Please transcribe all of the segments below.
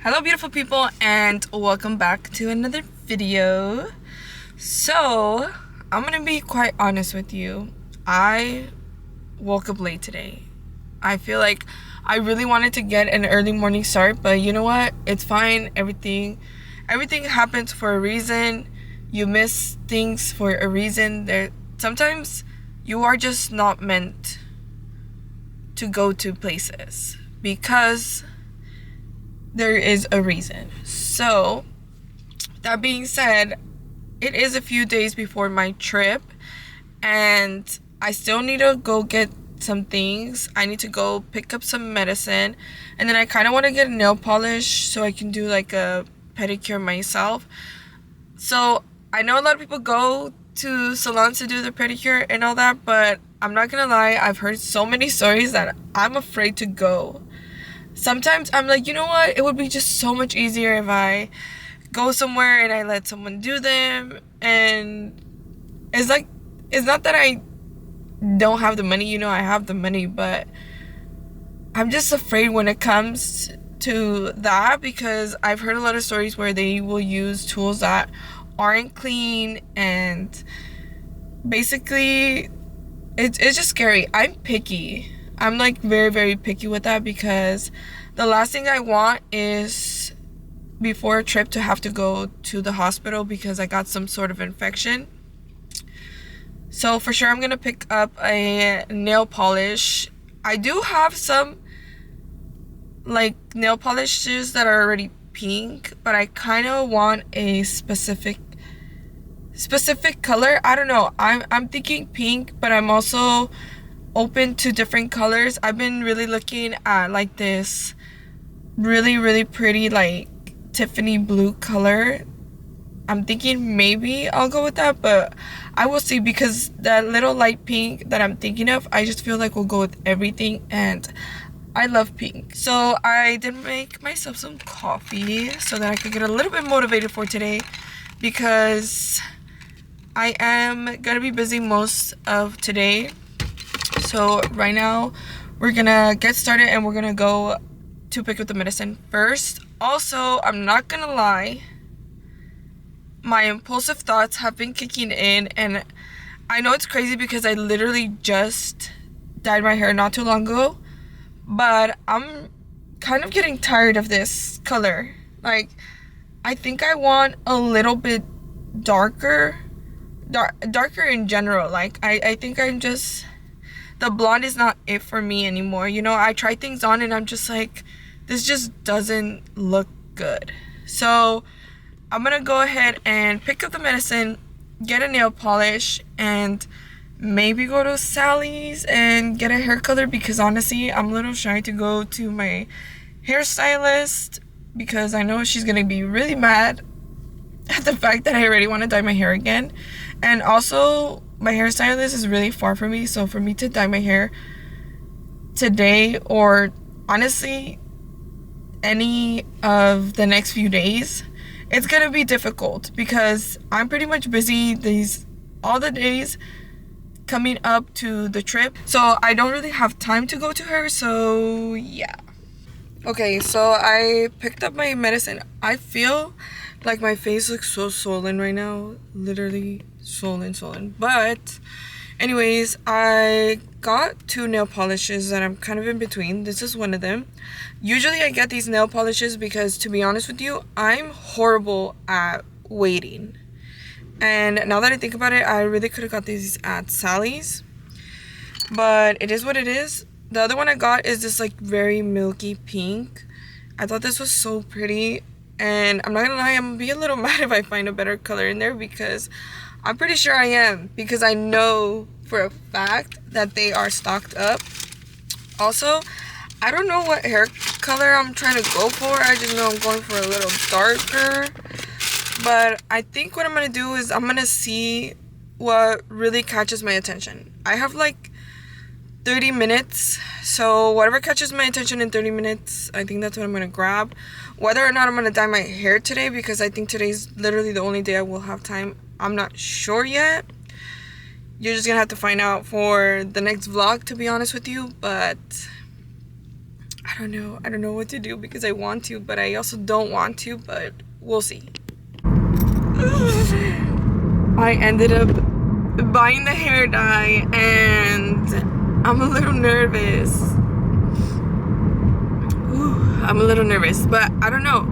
Hello beautiful people and welcome back to another video. So I'm gonna be quite honest with you. I woke up late today. I feel like I really wanted to get an early morning start, but you know what? It's fine. Everything happens for a reason. You miss things for a reason. Sometimes you are just not meant to go to places because there is a reason. So that being said, it is a few days before my trip and I still need to go get some things. I need to go pick up some medicine, and then I kind of want to get a nail polish so I can do like a pedicure myself. So I know a lot of people go to salons to do their pedicure and all that, but I'm not gonna lie, I've heard so many stories that I'm afraid to go. Sometimes I'm like, you know what? It would be just so much easier if I go somewhere and I let someone do them. And it's not that I don't have the money, I have the money, but I'm just afraid when it comes to that because I've heard a lot of stories where they will use tools that aren't clean, and basically it's just scary. I'm picky. I'm like very, very picky with that because the last thing I want is before a trip to have to go to the hospital because I got some sort of infection. So for sure I'm gonna pick up a nail polish. I do have some like nail polishes that are already pink, but I kind of want a specific color. I don't know. I'm thinking pink, but I'm also open to different colors. I've been really looking at like this really, really pretty like Tiffany blue color. I'm thinking maybe I'll go with that, but I will see because that little light pink that I'm thinking of, I just feel like will go with everything, and I love pink. So I did make myself some coffee so that I could get a little bit motivated for today because I am gonna be busy most of today. So right now we're gonna get started and we're gonna go to pick up the medicine first. Also, I'm not gonna lie, my impulsive thoughts have been kicking in, and I know it's crazy because I literally just dyed my hair not too long ago, but I'm kind of getting tired of this color. Like, I think I want a little bit darker in general. Like, I think I'm just, the blonde is not it for me anymore. I try things on and I'm just like, this just doesn't look good. So I'm gonna go ahead and pick up the medicine, get a nail polish, and maybe go to Sally's and get a hair color because honestly, I'm a little shy to go to my hairstylist because I know she's gonna be really mad at the fact that I already want to dye my hair again. And also, my hairstylist is really far from me, so for me to dye my hair today or honestly any of the next few days, it's gonna be difficult because I'm pretty much busy all the days coming up to the trip, so I don't really have time to go to her. So yeah. Okay, so I picked up my medicine. I feel like my face looks so swollen right now, literally swollen. But anyways, I got two nail polishes that I'm kind of in between. This is one of them. Usually I get these nail polishes because, to be honest with you, I'm horrible at waiting. And now that I think about it, I really could have got these at Sally's, but it is what it is. The other one I got is this like very milky pink. I thought this was so pretty, and I'm not gonna lie, I'm gonna be a little mad if I find a better color in there because I'm pretty sure I am, because I know for a fact that they are stocked up. Also, I don't know what hair color I'm trying to go for. I just know I'm going for a little darker. But I think what I'm going to do is I'm going to see what really catches my attention. I have like 30 minutes. So whatever catches my attention in 30 minutes, I think that's what I'm going to grab. Whether or not I'm going to dye my hair today, because I think today's literally the only day I will have time, I'm not sure yet. You're just going to have to find out for the next vlog, to be honest with you. But I don't know what to do because I want to, but I also don't want to, but we'll see. I ended up buying the hair dye and I'm a little nervous. I'm a little nervous, but I don't know.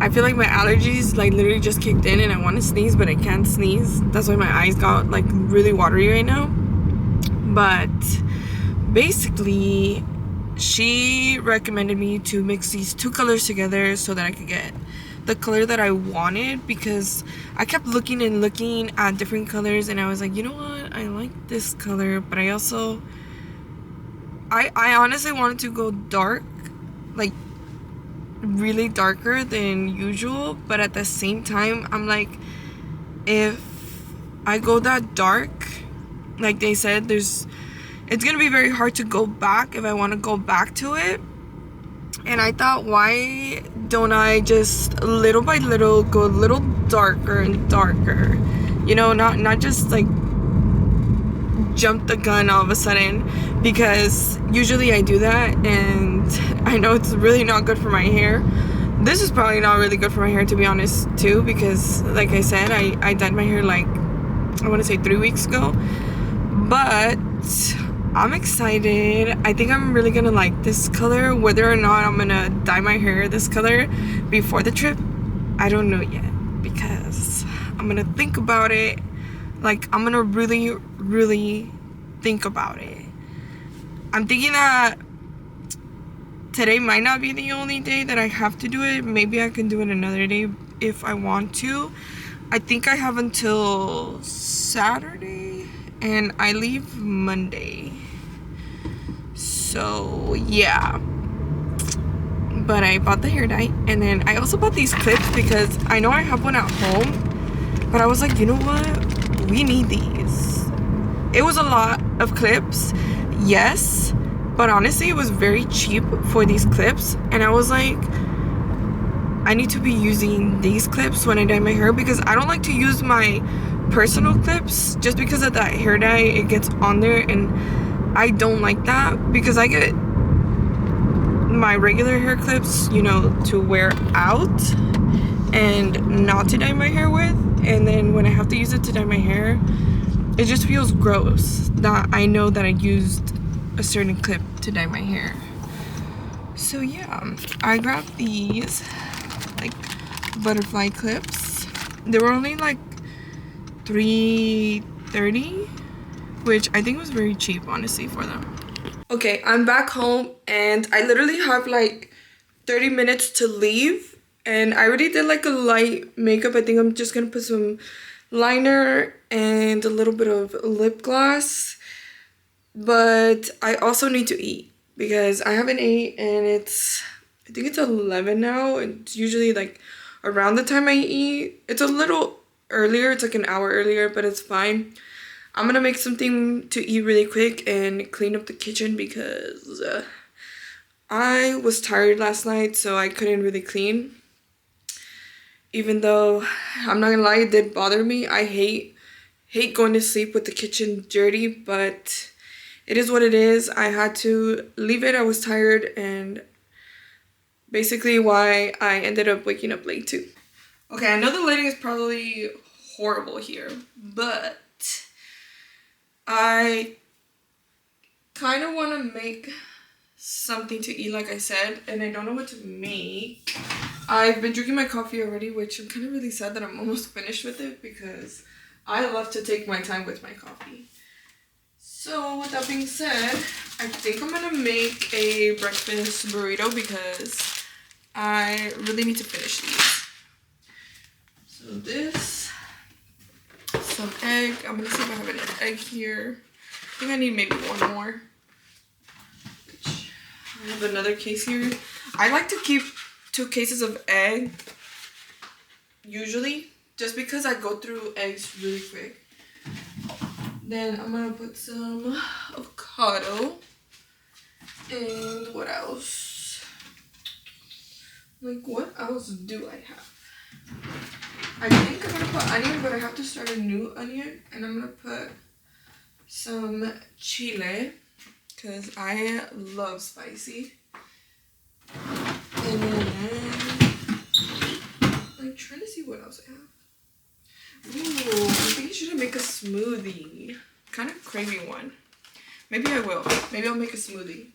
I feel like my allergies like literally just kicked in and I want to sneeze, but I can't sneeze. That's why my eyes got like really watery right now. But basically, she recommended me to mix these two colors together so that I could get the color that I wanted, because I kept looking and looking at different colors and I was like, you know what, I like this color, but I also I honestly wanted to go dark, like really darker than usual, but at the same time I'm like, if I go that dark, like they said, it's gonna be very hard to go back if I want to go back to it. And I thought, why don't I just little by little go a little darker and darker, you know, not just like jump the gun all of a sudden, because usually I do that and I know it's really not good for my hair. This is probably not really good for my hair, to be honest, too, because like I said, I dyed my hair like, I want to say 3 weeks ago. But I'm excited. I think I'm really gonna like this color. Whether or not I'm gonna dye my hair this color before the trip, I don't know yet, because I'm gonna think about it. Like, I'm gonna really think about it. I'm thinking that today might not be the only day that I have to do it. Maybe I can do it another day if I want to. I think I have until Saturday and I leave Monday. So yeah, but I bought the hair dye and then I also bought these clips because I know I have one at home, but I was like, you know what, we need these. It was a lot of clips, yes, but honestly it was very cheap for these clips, and I was like, I need to be using these clips when I dye my hair, because I don't like to use my personal clips just because of that hair dye. It gets on there and I don't like that, because I get my regular hair clips, you know, to wear out and not to dye my hair with, and then when I have to use it to dye my hair, it just feels gross that I know that I used a certain clip to dye my hair. So yeah, I grabbed these like butterfly clips. They were only like $3.30, which I think was very cheap, honestly, for them. Okay, I'm back home and I literally have like 30 minutes to leave, and I already did like a light makeup. I think I'm just gonna put some liner and a little bit of lip gloss, but I also need to eat because I haven't ate, and I think it's 11 now. It's usually like around the time I eat. It's a little earlier, it's like an hour earlier, but it's fine. I'm gonna make something to eat really quick and clean up the kitchen because I was tired last night, so I couldn't really clean. Even though, I'm not gonna lie, it did bother me. I hate going to sleep with the kitchen dirty, but it is what it is. I had to leave it. I was tired, and basically why I ended up waking up late too. Okay, I know the lighting is probably horrible here, but I kind of want to make something to eat, like I said, and I don't know what to make. I've been drinking my coffee already, which I'm kind of really sad that I'm almost finished with it, because I love to take my time with my coffee. So with that being said, I think I'm gonna make a breakfast burrito because I really need to finish these. So this, some egg. I'm gonna see if I have an egg here. I think I need maybe one more. I have another case here. I like to keep 2 cases of egg usually, just because I go through eggs really quick. Then I'm gonna put some avocado, and what else? Like, what else do I have? I think I'm gonna put onion, but I have to start a new onion, and I'm gonna put some chile, because I love spicy. And then I'm trying to see what else I have. Ooh, I think you should make a smoothie. Kind of craving one. Maybe I will. Maybe I'll make a smoothie.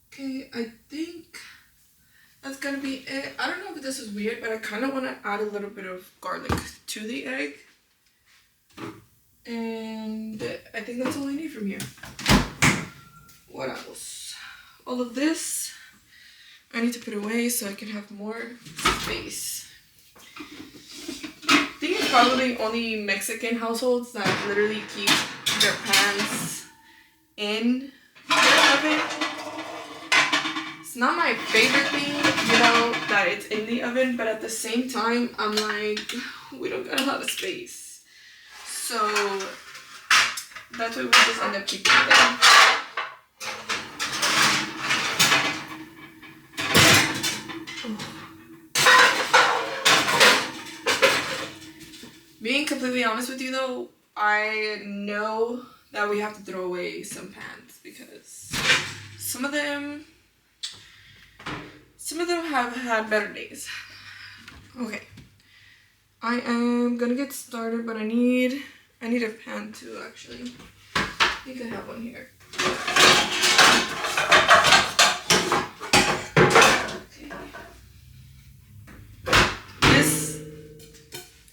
Okay, I think that's gonna be it. I don't know if this is weird, but I kind of want to add a little bit of garlic to the egg. And I think that's all I need from here. What else? All of this I need to put away so I can have more space. I think it's probably only Mexican households that literally keep their pans in their oven. It's not my favorite thing, you know, that it's in the oven, but at the same time, I'm like, we don't got a lot of space. So that's why we just end up keeping it there. Being completely honest with you though, I know that we have to throw away some pans because some of them have had better days. Okay, I am gonna get started, but I need a pan too actually. I think I have one here. This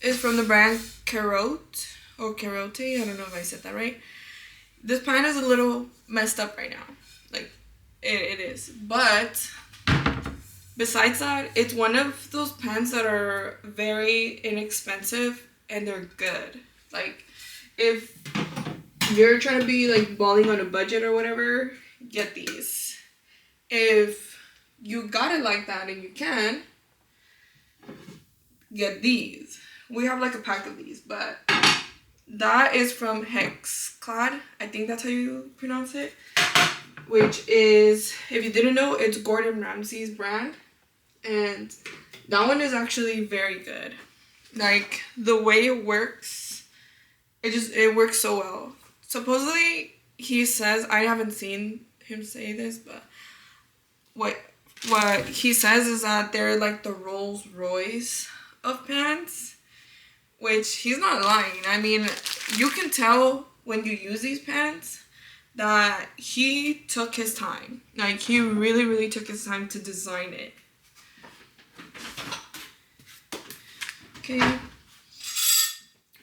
is from the brand Carote or Carote. I don't know if I said that right. This pan is a little messed up right now. Like, it is. But besides that, it's one of those pans that are very inexpensive and they're good. Like, if you're trying to be like balling on a budget or whatever, get these. If you got it like that and you can, get these. We have like a pack of these, but that is from Hexclad. I think that's how you pronounce it. Which is, if you didn't know, it's Gordon Ramsay's brand. And that one is actually very good. Like, the way it works, it works so well. Supposedly, he says, I haven't seen him say this, but what he says is that they're like the Rolls Royce of pans, which he's not lying. I mean, you can tell when you use these pans that he took his time. Like, he really, really took his time to design it. Okay, I'm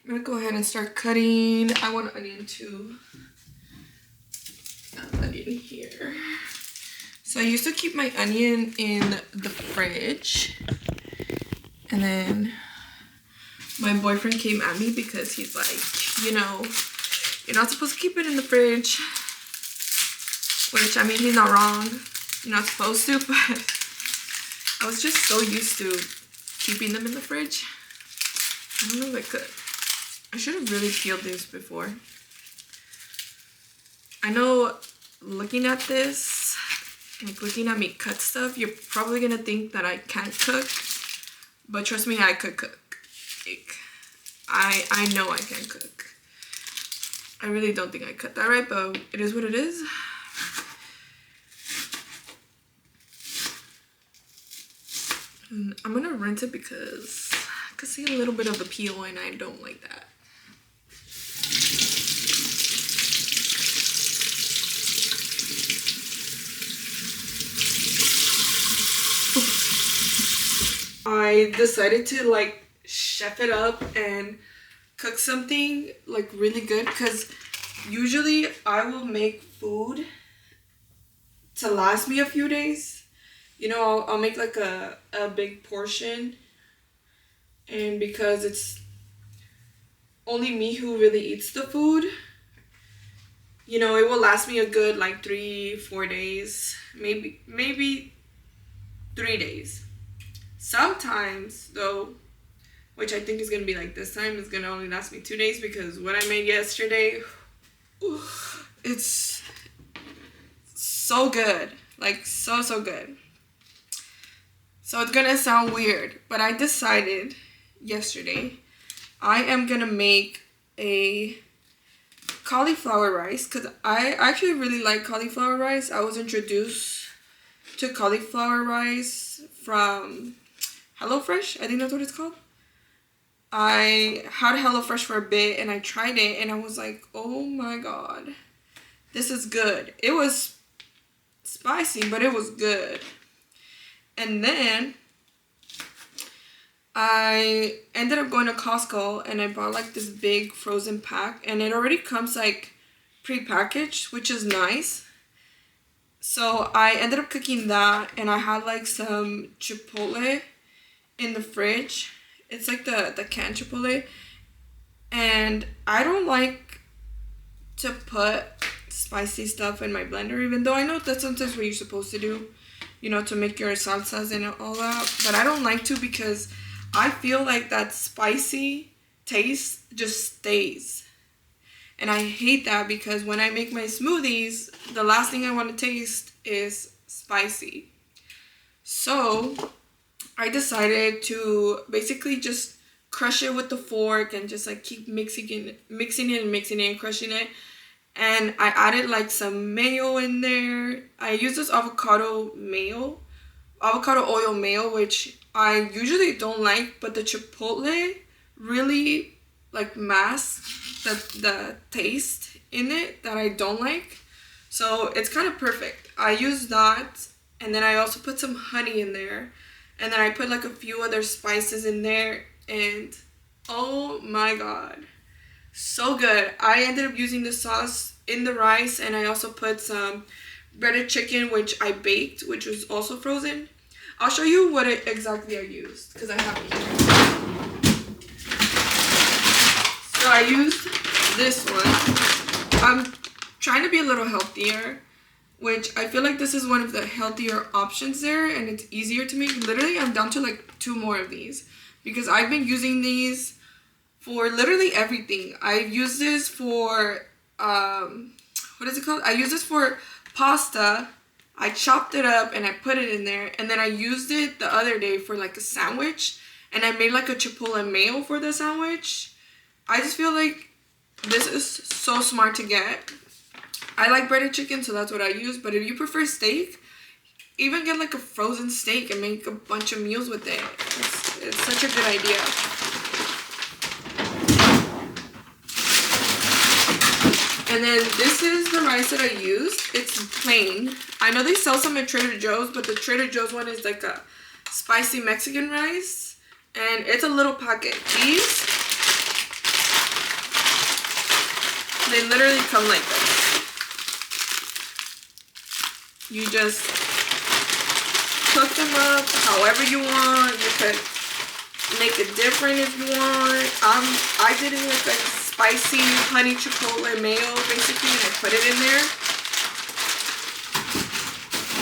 gonna go ahead and start cutting. I want onion too. Onion here. So I used to keep my onion in the fridge, and then my boyfriend came at me because he's like, you know, you're not supposed to keep it in the fridge. Which, I mean, he's not wrong. You're not supposed to, but I was just so used to keeping them in the fridge. I don't know if I could. I should have really peeled this before. I know looking at this, like looking at me cut stuff, you're probably gonna think that I can't cook. But trust me, I could cook. Like, I know I can cook. I really don't think I cut that right, but it is what it is. And I'm gonna rinse it because I could see a little bit of the peel and I don't like that. I decided to like chef it up and cook something like really good, because usually I will make food to last me a few days. You know, I'll make like a big portion, and because it's only me who really eats the food, you know, it will last me a good like 3-4 days, maybe 3 days. Sometimes though, which I think is gonna be like this time, is gonna only last me 2 days, because what I made yesterday, it's so good, like so good. So it's gonna sound weird, but I decided yesterday I am gonna make a cauliflower rice, because I actually really like cauliflower rice. I was introduced to cauliflower rice from HelloFresh. I think that's what it's called. I had HelloFresh for a bit and I tried it and I was like, oh my god, this is good. It was spicy, but it was good. And then I ended up going to Costco and I bought like this big frozen pack, and it already comes like pre-packaged, which is nice. So I ended up cooking that, and I had like some chipotle in the fridge. It's like the canned chipotle, and I don't like to put spicy stuff in my blender, even though I know that's sometimes what you're supposed to do, you know, to make your salsas and all that. But I don't like to, because I feel like that spicy taste just stays. And I hate that, because when I make my smoothies, the last thing I want to taste is spicy. So I decided to basically just crush it with the fork and just like keep mixing it and crushing it. And I added like some mayo in there. I use this avocado oil mayo, which I usually don't like, but the chipotle really like masks the taste in it that I don't like. So it's kind of perfect. I use that, and then I also put some honey in there, and then I put like a few other spices in there, and oh my god, so good. I ended up using the sauce in the rice, and I also put some breaded chicken, which I baked, which was also frozen. I'll show you what exactly I used, because I have it here. So I used this one. I'm trying to be a little healthier, which I feel like this is one of the healthier options there, and it's easier to make. Literally, I'm down to like 2 more of these, because I've been using these for literally everything. I use this for, what is it called? I use this for pasta. I chopped it up and I put it in there, and then I used it the other day for like a sandwich, and I made like a chipotle mayo for the sandwich. I just feel like this is so smart to get. I like breaded chicken, so that's what I use, but if you prefer steak, even get like a frozen steak and make a bunch of meals with it. It's such a good idea. And then this is the rice that I used. It's plain. I know they sell some at Trader Joe's, but the Trader Joe's one is like a spicy Mexican rice, and it's a little packet. These, they literally come like this. You just cook them up however you want. You could make it different if you want. I did it with like spicy honey chipotle mayo basically, and I put it in there.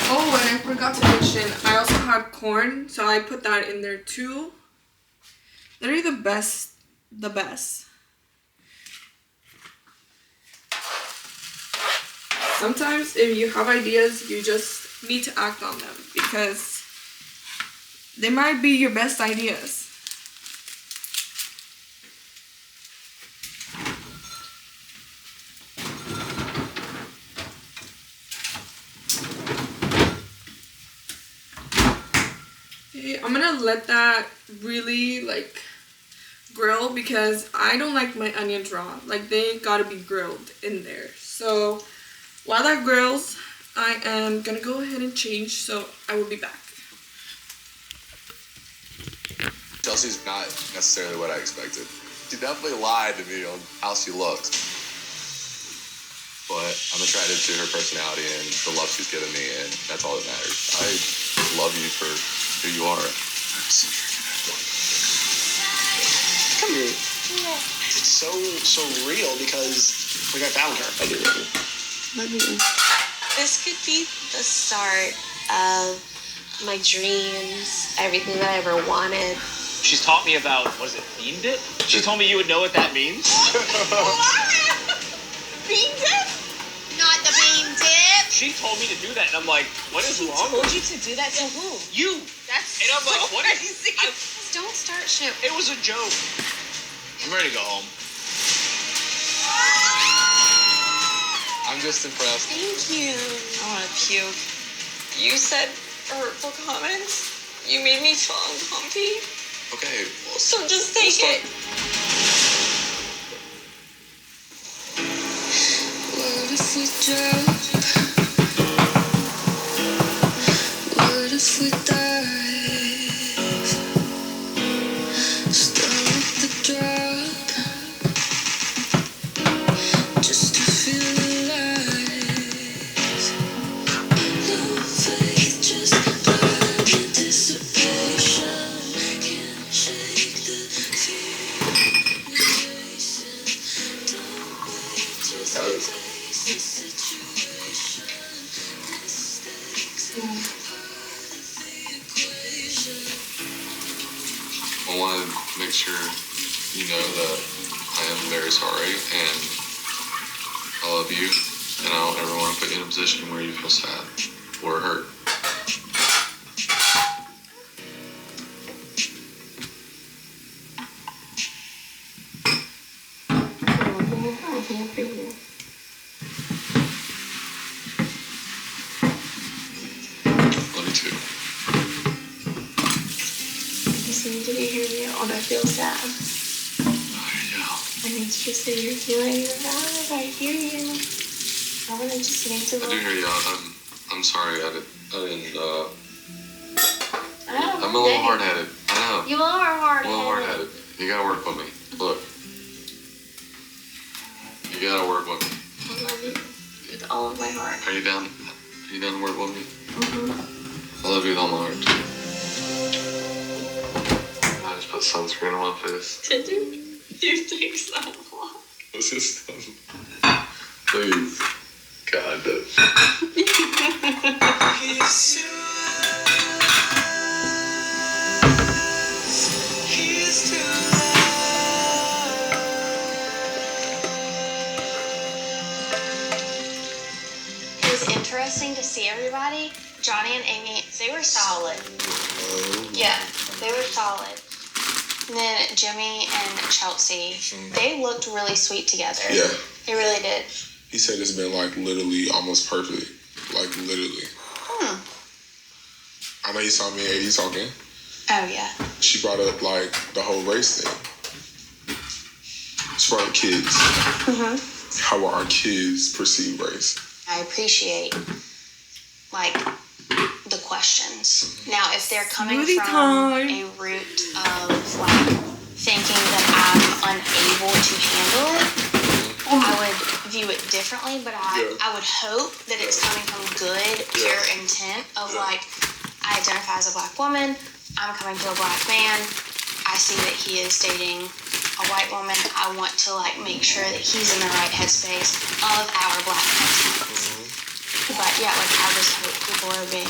Oh, and I forgot to mention, I also had corn, so I put that in there too. Literally the best. Sometimes if you have ideas, you just need to act on them, because they might be your best ideas. Okay, I'm gonna let that really like grill, because I don't like my onions raw. Like, they gotta be grilled in there. So while that grills, I am gonna go ahead and change, so I will be back. Chelsea's not necessarily what I expected. She definitely lied to me on how she looked. But I'm attracted to her personality and the love she's given me, and that's all that matters. I love you for who you are. Come here. It's so real, because like I found her. I do love you. Love you. This could be the start of my dreams, everything that I ever wanted. She's taught me about, what is it, bean dip? She told me you would know what that means. Bean dip? Not the bean dip. She told me to do that, and I'm like, what is wrong Told with you to do that to who? you? That's And I'm so like, what is crazy. Don't start shit. It was a joke. I'm ready to go home. I'm just impressed. Thank you. I want to puke. You said hurtful comments. You made me feel uncomfy. Okay, well, So just take it. What if we drop? What if we dive? Start the drop. Just to feel alive. No faith, just blind anticipation. Can't shake the fear. Don't wait, just face the situation. Mistakes are part of the equation. I want to make sure you know that I am very sorry and I love you, and I don't ever want to put you in a position where you feel sad or hurt. I'm here for you. Love you too. You seem to be hearing it, although I feel sad. I need you to say you're feeling alive. I hear you. I want to just make the I do hear you. I'm sorry. I didn't. I'm a little hard-headed. I know. You are I'm hard-headed. a little hard-headed. You gotta work with me. Look. You gotta work with me. I love you with all of my heart. Are you down? Are you down to work with me? Mm-hmm. I love you with all my heart. I just put sunscreen on my face. Did you? You think so? What's this stuff? Please. God. It was interesting to see everybody. Johnny and Amy, they were solid. Yeah, they were solid. And then Jimmy and Chelsea, they looked really sweet together. Yeah. They really did. He said it's been like literally almost perfect. Like literally. I know you saw me and AD talking. Oh, yeah. She brought up like the whole race thing. She brought up kids. How will our kids perceive race? I appreciate, like, the questions. Now, if they're coming Smoothie from time. a root of, like, thinking that I'm unable to handle it, I would view it differently, but I would hope that it's coming from good, pure intent of, like, I identify as a black woman, I'm coming to a black man, I see that he is dating a white woman, I want to, like, make sure that he's in the right headspace of our black headspace. But, yeah, like, I just hope people are being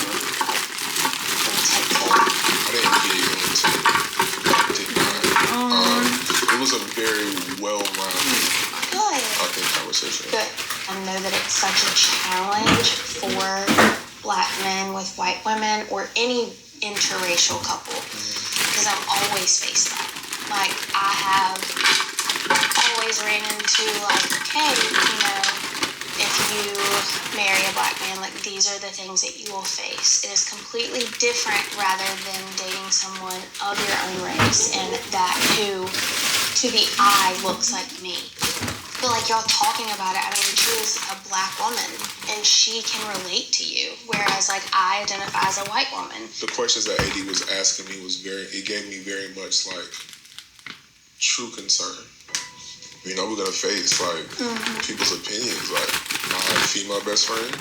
intentful. I didn't get into it. It was a very well-rounded, Good. I think, conversation. Good. I know that it's such a challenge for black men with white women or any interracial couple because I'm always faced that. Like, I have always ran into, like, hey, you know, if you marry a black man, like, these are the things that you will face. It is completely different rather than dating someone of your own race and that who, to the eye, looks like me. But, like, y'all talking about it, I mean, she is a black woman, and she can relate to you, whereas, like, I identify as a white woman. The questions that AD was asking me it gave me very much, like, true concern. You know, we're gonna face, like, people's opinions. Like, my female best friend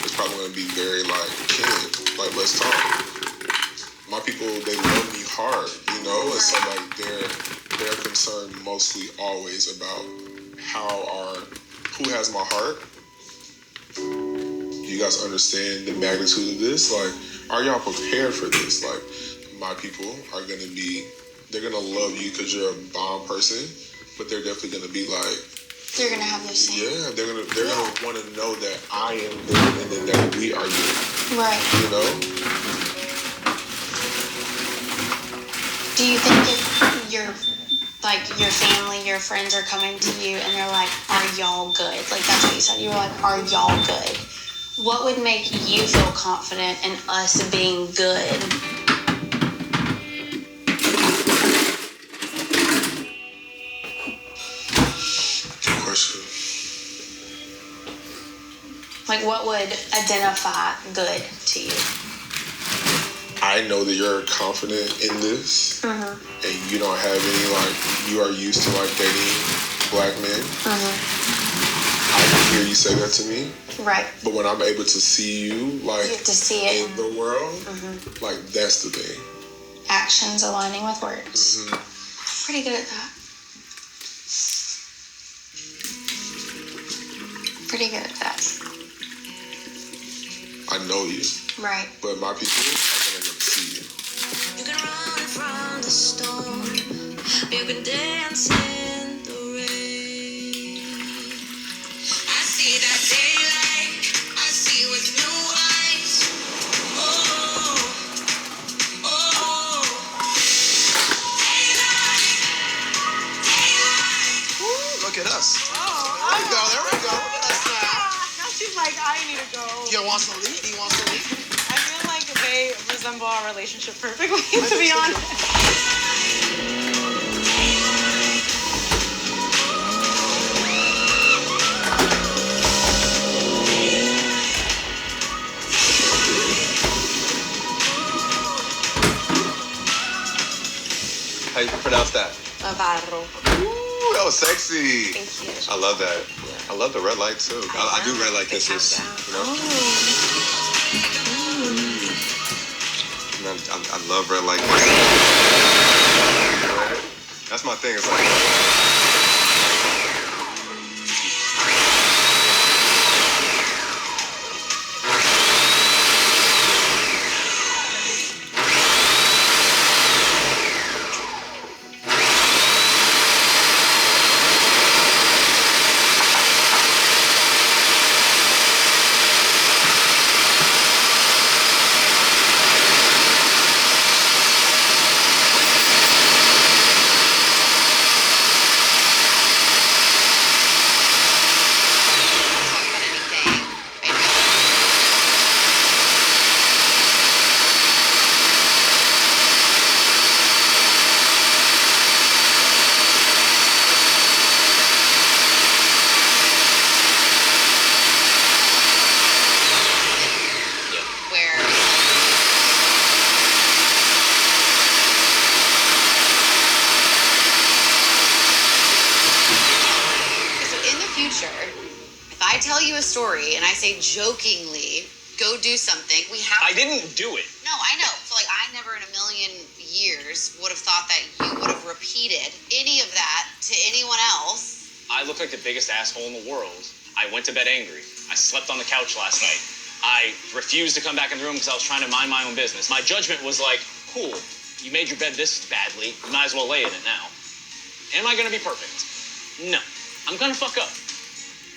is probably gonna be very, like, kid, like, let's talk. My people, they love me hard, you know? And so, like, they're concerned mostly always about who has my heart. Do you guys understand the magnitude of this? Like, are y'all prepared for this? Like, my people are gonna be, they're gonna love you because you're a bomb person, but they're definitely gonna be like, They're gonna have those same. yeah, they're gonna want to know that I am them and then that we are you. Right. You know? Do you think if your like your family, your friends are coming to you and they're like, are y'all good? Like that's what you said. You were like, are y'all good? What would make you feel confident in us being good? Good question. Like what would identify good to you? I know that you're confident in this, and you don't have any, like, you are used to, like, dating black men. I can hear you say that to me. Right. But when I'm able to see you, like, You have to see it. in the world, like, that's the thing. Actions aligning with words. Pretty good at that. Pretty good at that. I know you, Right. but my people are gonna never see you. You can run from the storm. You can dance in the rain. I see that daylight. I see with new eyes. Oh, oh. Daylight, daylight. Look at us. Oh, There we go. There we go. Look at us now. now she's like, I need to go. You want some lead? You want some lead? I feel like they resemble our relationship perfectly, to be honest. How you pronounce that? Navarro. Ooh, that was sexy. Thank you. I love that. I love the red light too. I do red light kisses. You know? I love red light kisses. That's my thing. It's like. you a story and I say jokingly, go do something, we have I didn't do it. No, I know. So like I never in a million years would have thought that you would have repeated any of that to anyone else. I look like the biggest asshole in the world. I went to bed angry. I slept on the couch last night. I refused to come back in the room because I was trying to mind my own business. My judgment was like, cool, you made your bed this badly, you might as well lay in it now. Am I gonna be perfect? No. I'm gonna fuck up.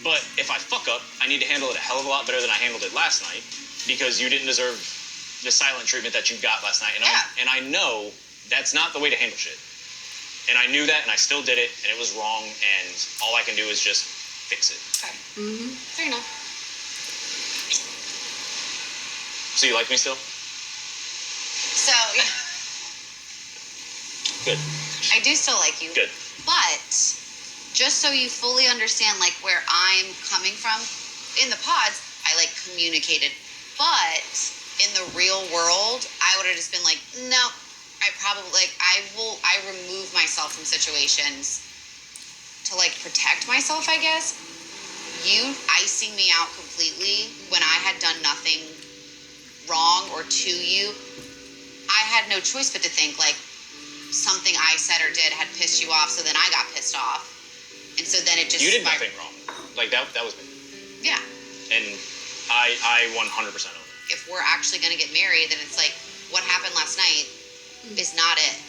But if I fuck up, I need to handle it a hell of a lot better than I handled it last night because you didn't deserve the silent treatment that you got last night. And I know that's not the way to handle shit. And I knew that, and I still did it, and it was wrong, and all I can do is just fix it. Okay. Mm-hmm. Fair enough. So you like me still? So, yeah. Good. I do still like you. Good. But, just so you fully understand, like, where I'm coming from, in the pods, I, like, communicated. But, in the real world, I would have just been like, no, I probably, like, I remove myself from situations to, like, protect myself, I guess. You icing me out completely when I had done nothing wrong or to you, I had no choice but to think, like, something I said or did had pissed you off, so then I got pissed off. And so then it just... You did nothing wrong. Like, that was me. Yeah. And I 100% own it. If we're actually going to get married, then it's like, what happened last night is not it.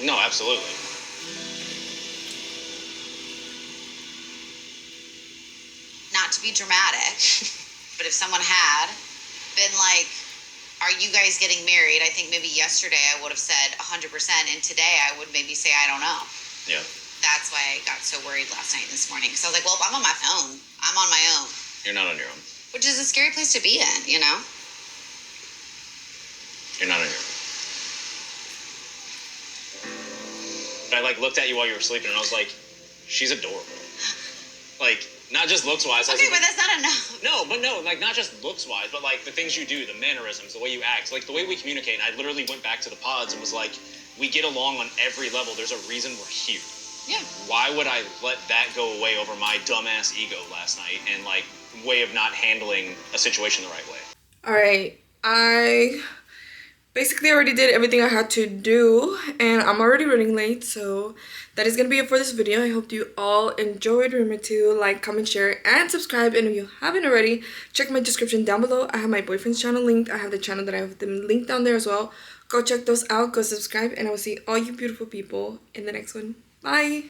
No, absolutely. Not to be dramatic, but if someone had been like, are you guys getting married? I think maybe yesterday I would have said 100%, and today I would maybe say I don't know. Yeah. That's why I got so worried last night and this morning. Because I was like, well, if I'm on my phone, I'm on my own. You're not on your own. Which is a scary place to be in, you know? You're not on your own. But I like looked at you while you were sleeping and I was like, she's adorable. Like, not just looks wise. Okay, but that's not enough. No, like not just looks wise, but like the things you do, the mannerisms, the way you act, like the way we communicate. And I literally went back to the pods and was like, we get along on every level. There's a reason we're here. Yeah. Why would I let that go away over my dumbass ego last night and like way of not handling a situation the right way? All right, I basically already did everything I had to do, and I'm already running late, so that is gonna be it for this video. I hope you all enjoyed. Remember to like, comment, share, and subscribe. And if you haven't already, check my description down below. I have my boyfriend's channel linked. I have the channel that I have them linked down there as well. Go check those out, go subscribe, and I will see all you beautiful people in the next one. Bye!